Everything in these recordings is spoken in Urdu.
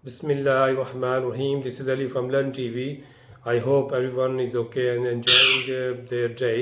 Bismillahirrahmanirrahim. This is Ali from Learn TV. I hope everyone is okay and enjoying their day.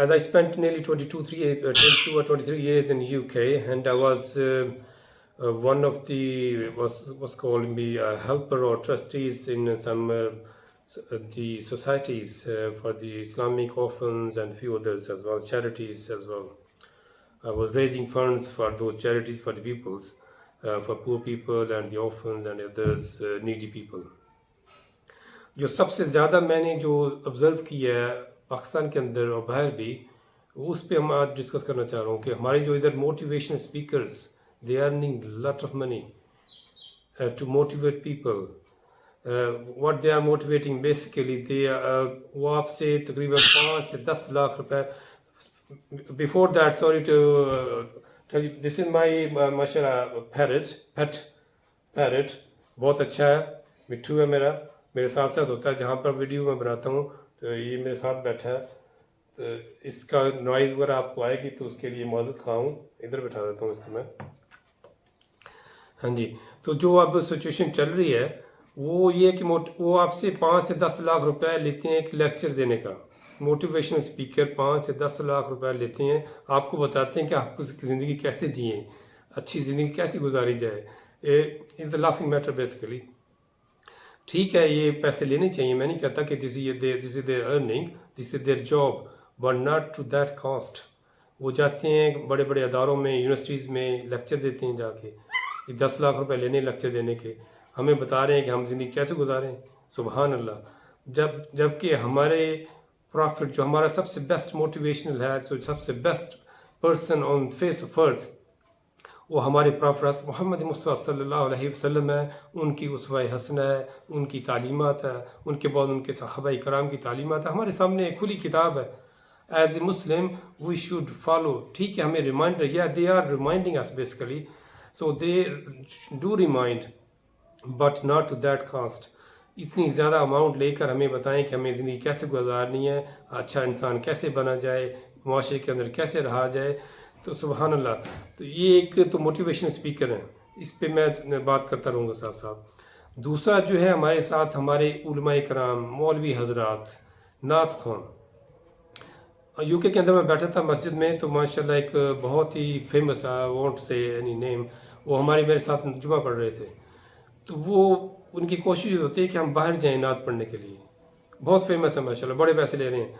As I spent nearly 22 or 23 years in the UK, and I was one of the what's called me a helper or trustees in some the societies for the Islamic orphans and few others as well, charities as well. I was raising funds for those charities for the peoples, for poor people and the orphans and others needy people. جو سب سے زیادہ میں نے جو observe کیا ہے پاکستان کے اندر اور باہر بھی اس پہ ہم آج ڈسکس کرنا چاہ رہا ہوں کہ ہمارے جو ادھر motivation speakers they are earning lot of money to motivate people. What they are motivating basically وہ آپ سے تقریباً 5 سے 10 لاکھ روپے. Before that, sorry to tell you, this is my mashallah pet parrot. بہت اچھا ہے, مٹھو ہے میرے ساتھ ساتھ ہوتا ہے جہاں پر ویڈیو میں بناتا ہوں تو یہ میرے ساتھ بیٹھا ہے. تو اس کا نوائز وغیرہ آپ کو آئے گی تو اس کے لیے معذرت خواہ ہوں. ادھر بٹھا دیتا ہوں اس کو میں. ہاں جی, تو جو اب سچویشن چل رہی ہے وہ یہ کہ وہ آپ سے 5 سے 10 لاکھ روپے لیتے ہیں ایک لیکچر دینے کا. موٹیویشنل اسپیکر 5 سے 10 لاکھ روپے لیتے ہیں, آپ کو بتاتے ہیں کہ آپ کی زندگی کیسے جئیں, اچھی زندگی کیسے گزاری جائے. از دا لافنگ میٹر بیسیکلی. ٹھیک ہے, یہ پیسے لینے چاہیے, میں نہیں کہتا کہ this is their earning, this is their job, but not to that cost. وہ جاتے ہیں بڑے بڑے اداروں میں, یونیورسٹیز میں لیکچر دیتے ہیں جا کے, 10 لاکھ روپے لینے لیکچر دینے کے, ہمیں بتا رہے ہیں کہ ہم زندگی کیسے گزاریں. سبحان اللہ. جب کہ ہمارے پرافٹ جو ہمارا سب سے بیسٹ موٹیویشنل ہے, جو سب سے best person on face of earth, وہ ہمارے پرافٹ محمد مصطفیٰ صلی اللہ علیہ وسلم ہے. ان کی اسوہ حسنہ ہے, ان کی تعلیمات ہے, ان کے بعد ان کے صحابہ کرام کی تعلیمات ہے. ہمارے سامنے ایک کھلی کتاب ہے. As a Muslim we should follow. ٹھیک ہے, ہمیں ریمائنڈر, یا they are reminding us basically, so they do remind but not to that cost. اتنی زیادہ اماؤنٹ لے کر ہمیں بتائیں کہ ہمیں زندگی کیسے گزارنی ہے, اچھا انسان کیسے بنا جائے, معاشرے کے اندر کیسے رہا جائے. تو سبحان اللہ. تو یہ ایک تو موٹیویشن اسپیکر ہیں, اس پہ میں بات کرتا رہوں گا ساتھ ساتھ. دوسرا جو ہے ہمارے ساتھ ہمارے علماء کرام, مولوی حضرات, نعت خوان. UK کے اندر میں بیٹھا تھا مسجد میں, تو ماشاءاللہ ایک بہت ہی فیمس, وانٹ سے اینی نیم, وہ میرے ساتھ جمعہ پڑھ رہے تھے. تو وہ ان کی کوشش ہوتی ہے کہ ہم باہر جائیں نعت پڑھنے کے لیے. بہت فیمس ہے ماشاءاللہ, بڑے پیسے لے رہے ہیں,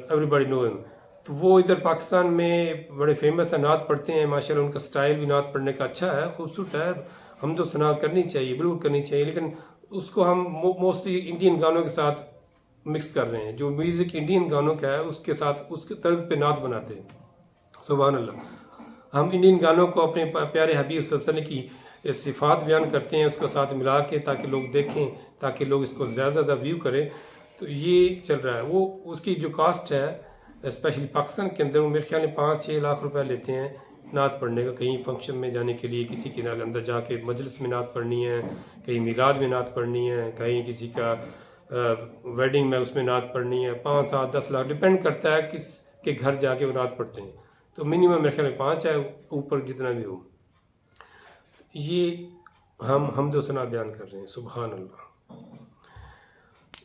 ایوری باڈی نو ہم. تو وہ ادھر پاکستان میں بڑے فیمس ہیں, نعت پڑھتے ہیں ماشاءاللہ. ان کا سٹائل بھی نعت پڑھنے کا اچھا ہے, خوبصورت ہے. ہم تو ثنا کرنی چاہیے, بالکل کرنی چاہیے, لیکن اس کو ہم موسٹلی انڈین گانوں کے ساتھ مکس کر رہے ہیں. جو میوزک انڈین گانوں کا ہے اس کے ساتھ اس کے طرز پہ نعت بناتے ہیں. سبحان اللہ. ہم انڈین گانوں کو اپنے پیارے حبیب صلی اللہ علیہ وسلم کی صفات بیان کرتے ہیں اس کے ساتھ ملا کے, تاکہ لوگ دیکھیں, تاکہ لوگ اس کو زیادہ زیادہ ویو کریں. تو یہ چل رہا ہے. وہ اس کی جو کاسٹ ہے اسپیشلی پاکستان کے اندر, وہ میرے خیال میں 5-6 لاکھ روپے لیتے ہیں نعت پڑھنے کا. کہیں فنکشن میں جانے کے لیے, کسی کے اندر جا کے مجلس میں نعت پڑھنی ہے, کہیں میلاد میں نعت پڑھنی ہے, کہیں کسی کا ویڈنگ میں اس میں نعت پڑھنی ہے. 5-7-10 لاکھ ڈپینڈ کرتا ہے کس کے گھر جا کے وہ نعت پڑھتے ہیں. تو منیمم میرے خیال میں 5 ہے, اوپر جتنا بھی ہو. یہ ہم حمد و ثنا بیان کر رہے ہیں. سبحان اللہ.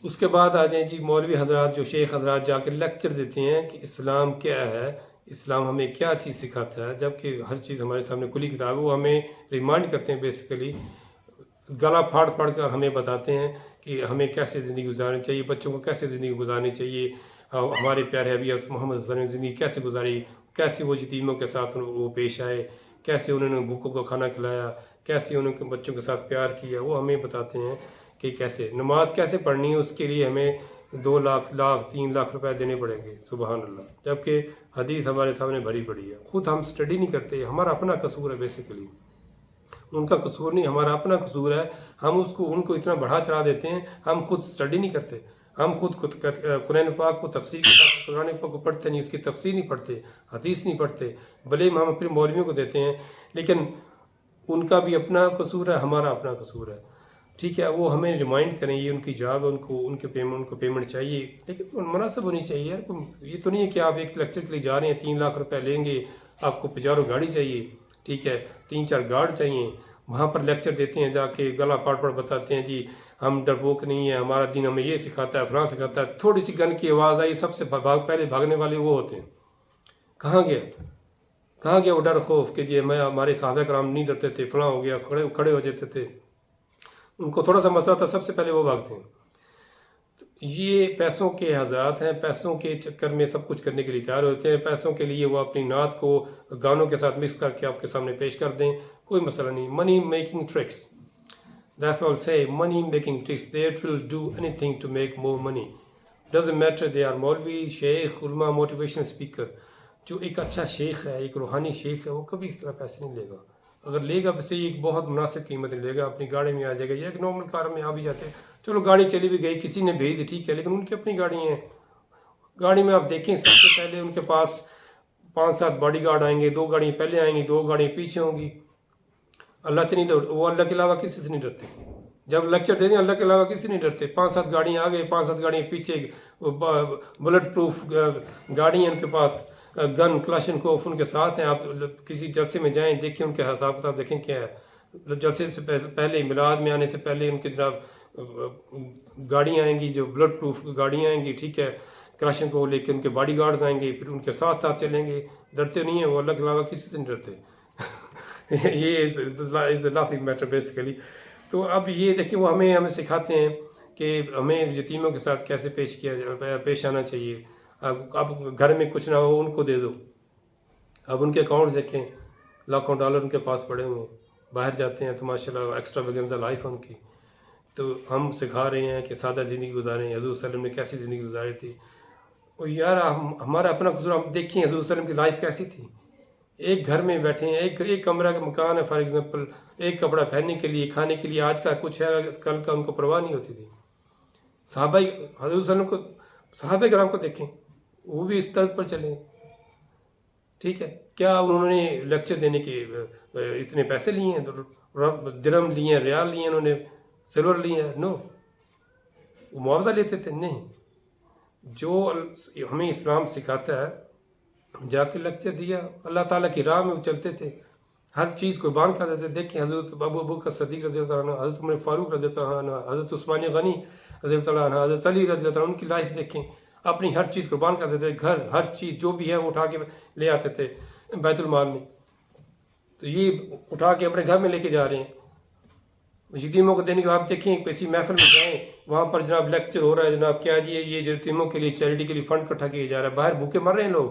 اس کے بعد آ جائیں جی مولوی حضرات, جو شیخ حضرات جا کے لیکچر دیتے ہیں کہ اسلام کیا ہے, اسلام ہمیں کیا چیز سکھاتا ہے, جبکہ ہر چیز ہمارے سامنے کھلی کتاب ہے. وہ ہمیں ریمائنڈ کرتے ہیں بیسیکلی, گلا پھاڑ پھاڑ کر ہمیں بتاتے ہیں کہ ہمیں کیسے زندگی گزارنی چاہیے, بچوں کو کیسے زندگی گزارنی چاہیے, ہمارے پیارے حبیب محمد صلی اللہ علیہ وسلم نے زندگی کیسے گزاری, کیسے وہ یتیموں کے ساتھ وہ پیش آئے, کیسے انہوں نے بھوکوں کو کھانا کھلایا, کیسے انہوں نے بچوں کے ساتھ پیار کیا. وہ ہمیں بتاتے ہیں کہ کیسے نماز کیسے پڑھنی ہے. اس کے لیے ہمیں 2 لاکھ 3 لاکھ روپے دینے پڑیں گے. سبحان اللہ. جبکہ حدیث ہمارے سامنے بھری پڑی ہے. خود ہم اسٹڈی نہیں کرتے, ہمارا اپنا قصور ہے بیسیکلی, ان کا قصور نہیں, ہمارا اپنا قصور ہے. ہم ان کو اتنا بڑھا چڑھا دیتے ہیں, ہم خود اسٹڈی نہیں کرتے. ہم خود قرآن پاک کو تفسیر کے ساتھ قرآن پاک کو پڑھتے نہیں، اس کی تفسیر نہیں پڑھتے، حدیث نہیں پڑھتے، بھلے ہم اپنے مولویوں کو دیتے ہیں، لیکن ان کا بھی اپنا قصور ہے، ہمارا اپنا قصور ہے، ٹھیک ہے. وہ ہمیں ریمائنڈ کریں، یہ ان کی جاب ہے، ان کو پیمنٹ چاہیے، لیکن مناسب ہونی چاہیے یار. یہ تو نہیں ہے کہ آپ ایک لیکچر کے لیے جا رہے ہیں 3 لاکھ روپے لیں گے، آپ کو پجارو گاڑی چاہیے، ٹھیک ہے، 3-4 گارڈ چاہیے، وہاں پر لیکچر دیتے ہیں، جا کے گلا پاٹ بتاتے ہیں جی ہم ڈرپوک نہیں ہیں، ہمارا دین ہمیں یہ سکھاتا ہے، فلاں سکھاتا ہے. تھوڑی سی گن کی آواز آئی، سب سے پہلے بھاگنے والے وہ ہوتے ہیں. کہاں گیا وہ ڈر خوف کہ جی ہمارے صحابہ کرام نہیں ڈرتے تھے، فلاں ہو گیا، کھڑے ہو جاتے تھے. ان کو تھوڑا سا مسئلہ تھا، سب سے پہلے وہ بھاگتے ہیں. یہ پیسوں کے حضرات ہیں، پیسوں کے چکر میں سب کچھ کرنے کے لیے تیار ہوتے ہیں. پیسوں کے لیے وہ اپنی نعت کو گانوں کے ساتھ مکس کر کے آپ کے سامنے پیش کر دیں، کوئی مسئلہ نہیں. Money making tricks, that's all say, money making tricks. They will do anything to make more money. Doesn't matter they are مولوی، شیخ، علماء، موٹیویشنل اسپیکر. جو ایک اچھا شیخ ہے، ایک روحانی شیخ ہے، وہ کبھی اس طرح پیسے نہیں لے گا. اگر لے گا بس ایک بہت مناسب قیمت لے گا، اپنی گاڑی میں آ جائے گا. یہ ایک نارمل کار میں آ بھی جاتے ہیں، چلو گاڑی چلی بھی گئی، کسی نے بھیج دی، ٹھیک ہے، لیکن ان کی اپنی گاڑی ہیں. گاڑی میں آپ دیکھیں سب سے پہلے ان کے پاس 5-7 باڈی گارڈ آئیں گے، 2 گاڑیاں پہلے آئیں گی، 2 گاڑیاں پیچھے ہوں گی. اللہ سے نہیں ڈرتے وہ، اللہ کے علاوہ کسی سے نہیں ڈرتے. جب لیکچر دے دیں اللہ کے علاوہ کسی نہیں ڈرتے. 5-7 گاڑیاں آگے، 5-7 گاڑیاں پیچھے، بلٹ پروف گاڑی ہیں ان کے پاس، گن کلاشن کوف ان کے ساتھ ہیں. آپ کسی جلسے میں جائیں، دیکھیں ان کے حساب کتاب دیکھیں کیا ہے. جلسے سے پہلے، میلاد میں آنے سے پہلے ان کی جناب گاڑیاں آئیں گی، جو بلٹ پروف گاڑیاں آئیں گی، ٹھیک ہے، کلاشن کو لے کے ان کے باڈی گارڈز آئیں گے، پھر ان کے ساتھ ساتھ چلیں گے. ڈرتے نہیں ہیں وہ، اللہ کے علاوہ کسی سے نہیں ڈرتے. یہ از لافنگ میٹر بیسیکلی. تو اب یہ دیکھیں وہ ہمیں سکھاتے ہیں کہ ہمیں یتیموں کے ساتھ کیسے پیش آنا چاہیے. اب گھر میں کچھ نہ ہو ان کو دے دو. اب ان کے اکاؤنٹ دیکھیں، لاکھوں ڈالر ان کے پاس پڑے ہوئے ہیں، باہر جاتے ہیں تو ماشاءاللہ ایکسٹرا ویگنزا لائف ان کی. تو ہم سکھا رہے ہیں کہ سادہ زندگی گزاریں. حضور صلی اللہ علیہ وسلم نے کیسی زندگی گزاری تھی. اور یار ہمارا اپنا قصور، ہم دیکھیں حضور صلی اللہ علیہ وسلم کی لائف کیسی تھی. ایک گھر میں بیٹھے ہیں، ایک کمرہ کا مکان ہے فار ایگزامپل، ایک کپڑا پہننے کے لیے، کھانے کے لیے، آج کا کچھ ہے کل کا ان کو پرواہ نہیں ہوتی تھی. صحابہ حضور صلی اللہ علیہ وسلم کو، صحابہ کرام کو دیکھیں، وہ بھی اس طرز پر چلے، ٹھیک ہے. کیا انہوں نے لیکچر دینے کے اتنے پیسے لیے ہیں؟ درہم لیے ہیں، ریال لیے ہیں، انہوں نے سلور لیے ہیں؟ نو. وہ معاوضہ لیتے تھے؟ نہیں. جو ہمیں اسلام سکھاتا ہے، جا کے لیکچر دیا، اللہ تعالیٰ کی راہ میں وہ چلتے تھے، ہر چیز قربان کر دیتے. دیکھیں حضرت ابو بکر صدیق رضی اللہ عنہ، حضرت عمر فاروق رضی اللہ عنہ، حضرت عثمان غنی رضی اللہ عنہ، حضرت علی رضی اللہ عنہ، ان کی لائف دیکھیں. اپنی ہر چیز قربان کر دیتے، گھر، ہر چیز جو بھی ہے وہ اٹھا کے لے آتے تھے بیت المال میں. تو یہ اٹھا کے اپنے گھر میں لے کے جا رہے ہیں. یتیموں کو دینے کے بعد دیکھیں کسی محفل میں جائیں، وہاں پر جناب لیکچر ہو رہا ہے، جناب کیا جی یہ یتیموں کے لیے چیریٹی کے لیے فنڈ اکٹھا کیا جا رہا ہے. باہر بھوکے مر رہے ہیں لوگ،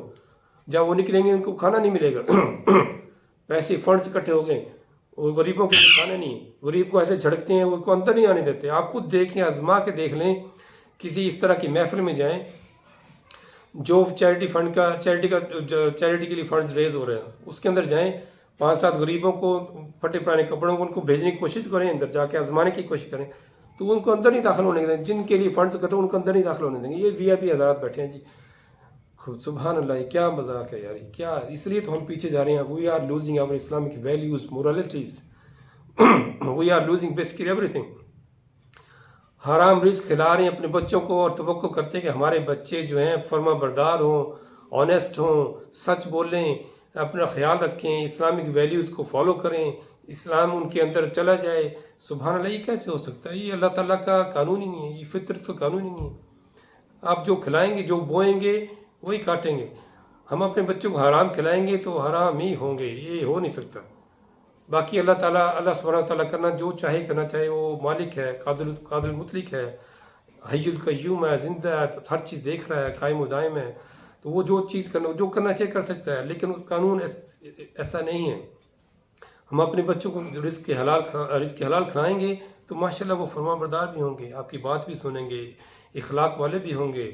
جب وہ نکلیں گے ان کو کھانا نہیں ملے گا. پیسے فنڈز اکٹھے ہو گئے، وہ غریبوں کے لیے کھانے نہیں. غریب کو ایسے جھڑکتے ہیں، وہ کو اندر نہیں آنے دیتے. آپ خود دیکھیں، آزما کے دیکھ لیں، کسی اس طرح کی محفل میں جائیں جو چیریٹی کے لیے فنڈز ریز ہو رہے ہیں، اس کے اندر جائیں، 5-7 غریبوں کو پھٹے پرانے کپڑوں کو ان کو بھیجنے کی کوشش کریں، اندر جا کے آزمانے کی کوشش کریں، تو ان کو اندر نہیں داخل ہونے دیں. جن کے لیے فنڈز اکٹھے ان کو اندر نہیں داخل ہونے دیں گے. یہ وی آئی پی حضرات بیٹھے ہیں جی. سبحان اللہ، یہ کیا مذاق ہے یار، کیا. اس لیے تو ہم پیچھے جا رہے ہیں. We are losing our Islamic values, moralities. We are losing basically ایوری تھنگ. حرام رزق کھلا رہے ہیں اپنے بچوں کو، اور توقع کرتے ہیں کہ ہمارے بچے جو ہیں فرما بردار ہوں، آنیسٹ ہوں، سچ بولیں، اپنا خیال رکھیں، اسلامک ویلیوز کو فالو کریں، اسلام ان کے اندر چلا جائے. سبحان اللہ، یہ کیسے ہو سکتا ہے؟ یہ اللہ تعالیٰ کا قانون ہی نہیں ہے، یہ فطرت کا قانون ہی نہیں ہے. آپ جو کھلائیں گے، جو بوئیں گے وہی کاٹیں گے. ہم اپنے بچوں کو حرام کھلائیں گے تو حرام ہی ہوں گے، یہ ہو نہیں سکتا. باقی اللہ سبحانہ تعالیٰ کرنا جو چاہے کرنا چاہے، وہ مالک ہے، قادر مطلق ہے، حی القیوم ہے، زندہ ہے، ہر چیز دیکھ رہا ہے، قائم و دائم ہے. تو وہ جو کرنا چاہے کر سکتا ہے، لیکن قانون ایسا نہیں ہے. ہم اپنے بچوں کو رزق حلال کھلائیں گے تو ماشاءاللہ وہ فرما بردار بھی ہوں گے، آپ کی بات بھی سنیں گے، اخلاق والے بھی ہوں گے،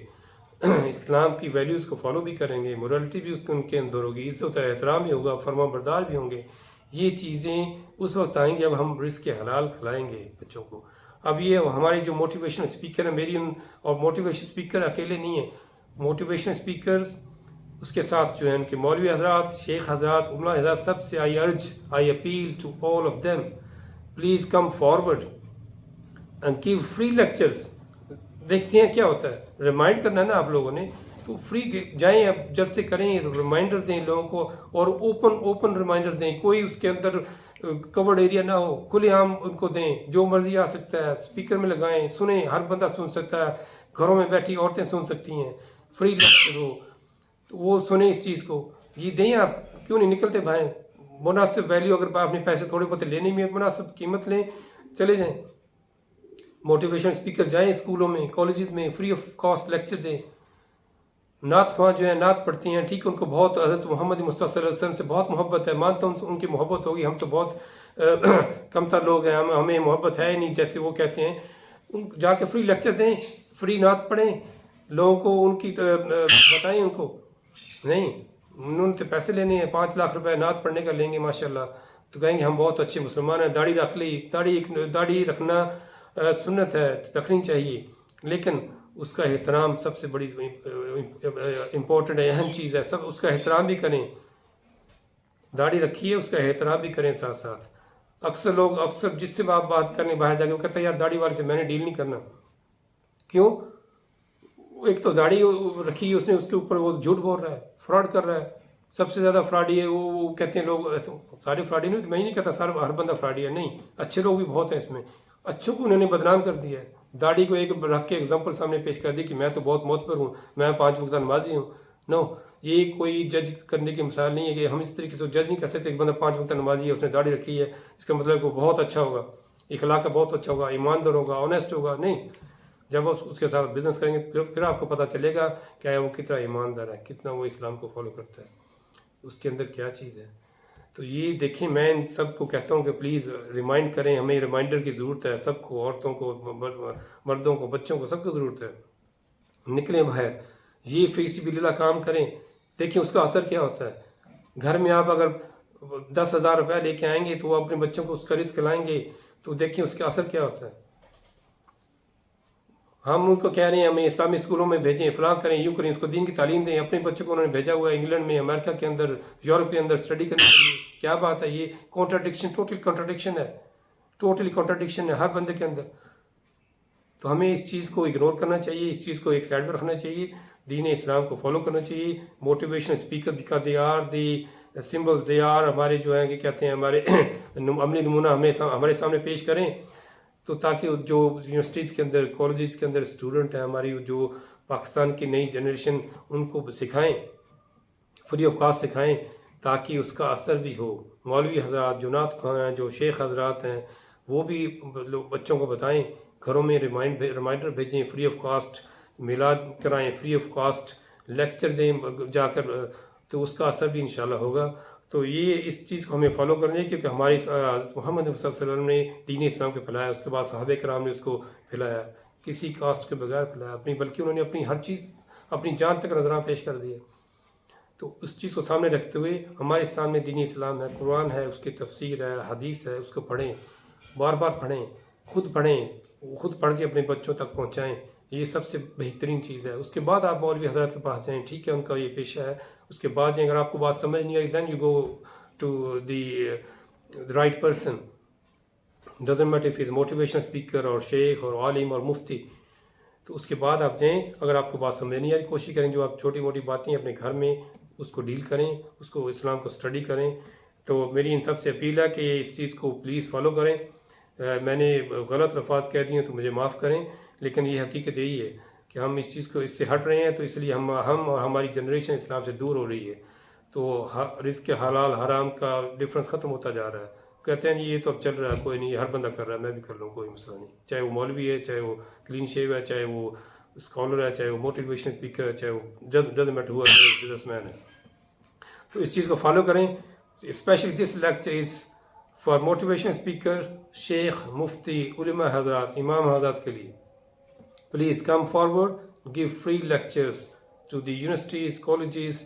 اسلام کی ویلیوز کو فالو بھی کریں گے، مورالٹی بھی ان کے اندر ہوگی، عزت و احترام بھی ہوگا، فرما بردار بھی ہوں گے. یہ چیزیں اس وقت آئیں گے اب ہم رزق حلال کھلائیں گے بچوں کو. اب یہ ہمارے جو موٹیویشن اسپیکر ہیں، اور موٹیویشن اسپیکر اکیلے نہیں ہیں، موٹیویشن اسپیکرز، اس کے ساتھ جو ہے ان کے مولوی حضرات، شیخ حضرات، عمرہ حضرات، سب سے I appeal to all of them, please come forward and give free lectures. دیکھتے ہیں کیا ہوتا ہے، ریمائنڈ کرنا ہے نا آپ لوگوں نے، تو فری جائیں، اب جلد سے کریں، ریمائنڈر دیں لوگوں کو، اور اوپن ریمائنڈر دیں، کوئی اس کے اندر کورڈ ایریا نہ ہو، کھلے عام ان کو دیں، جو مرضی آ سکتا ہے، اسپیکر میں لگائیں، سنیں، ہر بندہ سن سکتا ہے، گھروں میں بیٹھی عورتیں سن سکتی ہیں، فری لیکچر ہو تو وہ سنیں اس چیز کو، یہ دیں. آپ کیوں نہیں نکلتے بھائی؟ مناسب ویلیو، اگر آپ نے پیسے تھوڑے بہت لینے میں مناسب قیمت لیں، چلے جائیں. موٹیویشن اسپیکر جائیں اسکولوں میں، کالجز میں، فری آف کاسٹ لیکچر دیں. نعت خواں جو ہے نعت پڑھتی ہیں، ٹھیک، ان کو بہت حضرت محمد مصطفیٰ صلی اللہ علیہ وسلم سے بہت محبت ہے، مانتا ہوں ان کی محبت ہوگی، ہم تو بہت کمتر لوگ ہیں، ہمیں محبت ہے نہیں جیسے وہ کہتے ہیں. ان جا کے فری لیکچر دیں، فری نعت پڑھیں، لوگوں کو ان کی بتائیں ان کو. نہیں، انہوں نے تو پیسے لینے ہیں، 5 لاکھ روپے نعت پڑھنے کا لیں گے ماشاءاللہ، تو کہیں گے ہم بہت اچھے مسلمان ہیں، داڑھی رکھ لی. داڑھی رکھنا سنت ہے، رکھنی چاہیے، لیکن اس کا احترام سب سے بڑی امپورٹنٹ ہے، اہم چیز ہے. سب اس کا احترام بھی کریں، داڑھی رکھیے اس کا احترام بھی کریں ساتھ ساتھ. اکثر جس سے آپ بات کریں باہر جا کے، وہ کہتا ہے یار داڑھی والے سے میں نے ڈیل نہیں کرنا. کیوں؟ ایک تو داڑھی رکھی ہے اس نے، اس کے اوپر وہ جھوٹ بول رہا ہے، فراڈ کر رہا ہے. سب سے زیادہ فراڈی ہے وہ کہتے ہیں لوگ، سارے فراڈی نہیں، میں ہی نہیں کہتا ہر بندہ فراڈی ہے، نہیں، اچھے لوگ بھی بہت ہیں اس میں. اچھوں کو انہوں نے بدنام کر دیا ہے، داڑھی کو ایک رکھ کے ایگزامپل سامنے پیش کر دی کہ میں تو بہت معتبر ہوں، میں 5 وقت نمازی ہوں. نو، یہ کوئی جج کرنے کی مثال نہیں ہے کہ ہم اس طریقے سے جج نہیں کر سکتے. ایک بندہ 5 وقت نمازی ہے، اس نے داڑھی رکھی ہے، اس کا مطلب وہ بہت اچھا ہوگا، اخلاق کا بہت اچھا ہوگا، ایماندار ہوگا، آنیسٹ ہوگا. نہیں، جب آپ اس کے ساتھ بزنس کریں گے پھر آپ کو پتہ چلے گا کہ وہ کتنا ایماندار ہے، کتنا وہ اسلام کو فالو کرتا ہے، اس کے اندر کیا چیز ہے. تو یہ دیکھیں، میں ان سب کو کہتا ہوں کہ پلیز ریمائنڈ کریں، ہمیں ریمائنڈر کی ضرورت ہے، سب کو، عورتوں کو، مردوں کو، بچوں کو، سب کو ضرورت ہے. نکلیں باہر، یہ فی سبیل اللہ کام کریں. دیکھیں اس کا اثر کیا ہوتا ہے. گھر میں آپ اگر 10,000 روپے لے کے آئیں گے تو وہ اپنے بچوں کو اس کا رزق لائیں گے، تو دیکھیں اس کا اثر کیا ہوتا ہے. ہم ان کو کہہ رہے ہیں ہمیں اسلامی اسکولوں میں بھیجیں، فلاں کریں، یوں کریں، اس کو دین کی تعلیم دیں. اپنے بچوں کو انہوں نے بھیجا ہوا ہے انگلینڈ میں، امریکہ کے اندر، یورپ کے اندر اسٹڈی کرنے کے لیے. کیا بات ہے، یہ ٹوٹل کنٹراڈکشن ہے ہر بندے کے اندر. تو ہمیں اس چیز کو اگنور کرنا چاہیے، اس چیز کو ایک سائڈ پر رکھنا چاہیے، دین اسلام کو فالو کرنا چاہیے. Motivation speaker because they are the symbols, they are ہمارے جو ہیں کہ کہتے ہیں ہمارے عملی نمونہ ہمارے سامنے پیش کریں، تو تاکہ جو یونیورسٹیز کے اندر، کالجز کے اندر اسٹوڈنٹ ہیں ہماری، جو پاکستان کی نئی جنریشن، ان کو سکھائیں، فری آف کاسٹ سکھائیں، تاکہ اس کا اثر بھی ہو. مولوی حضرات جو نعت خواں ہیں، جو شیخ حضرات ہیں، وہ بھی بچوں کو بتائیں، گھروں میں ریمائنڈر بھیجیں، فری آف کاسٹ میلاد کرائیں، فری آف کاسٹ لیکچر دیں جا کر، تو اس کا اثر بھی انشاءاللہ ہوگا. تو یہ اس چیز کو ہمیں فالو کرنا ہے، کیونکہ ہماری حضرت محمد صلی اللہ علیہ وسلم نے دین اسلام کو پھیلایا، اس کے بعد صحابہ کرام نے اس کو پھیلایا، کسی کاسٹ کے بغیر پھیلایا، بلکہ انہوں نے اپنی ہر چیز، اپنی جان تک نذرانہ پیش کر دیے. تو اس چیز کو سامنے رکھتے ہوئے ہمارے سامنے دین اسلام ہے، قرآن ہے، اس کی تفسیر ہے، حدیث ہے، اس کو پڑھیں، بار بار پڑھیں، خود پڑھ کے اپنے بچوں تک پہنچائیں. یہ سب سے بہترین چیز ہے. اس کے بعد آپ مولوی حضرات کے پاس جائیں، ٹھیک ہے، ان کا یہ پیشہ ہے. اس کے بعد جائیں، اگر آپ کو بات سمجھ نہیں آئی، then you go to the right person. Doesn't matter if is motivation speaker اور شیخ اور عالم اور مفتی. تو اس کے بعد آپ جائیں، اگر آپ کو بات سمجھ نہیں آئی، کوشش کریں جو آپ چھوٹی موٹی باتیں اپنے گھر میں اس کو ڈیل کریں، اس کو اسلام کو اسٹڈی کریں. تو میری ان سب سے اپیل ہے کہ اس چیز کو پلیز فالو کریں. میں نے غلط الفاظ کہہ دیے تو مجھے معاف کریں، لیکن یہ حقیقت یہی ہے کہ ہم اس چیز کو اس سے ہٹ رہے ہیں، تو اس لیے ہم اور ہماری جنریشن اسلام سے دور ہو رہی ہے. تو رزق حلال حرام کا ڈفرنس ختم ہوتا جا رہا ہے. کہتے ہیں یہ تو اب چل رہا ہے، کوئی نہیں، ہر بندہ کر رہا ہے، میں بھی کر لوں، کوئی مسئلہ نہیں. چاہے وہ مولوی ہے، چاہے وہ کلین شیو ہے، چاہے وہ اسکالر ہے، چاہے وہ موٹیویشن اسپیکر ہے، چاہے وہ ڈزنٹ میٹر ہوا بزنس مین ہے. تو اس چیز کو فالو کریں. Especially this lecture is for motivation speaker, شیخ، مفتی، علماء حضرات، امام حضرات کے لیے. Please come forward, give free lectures to the universities, colleges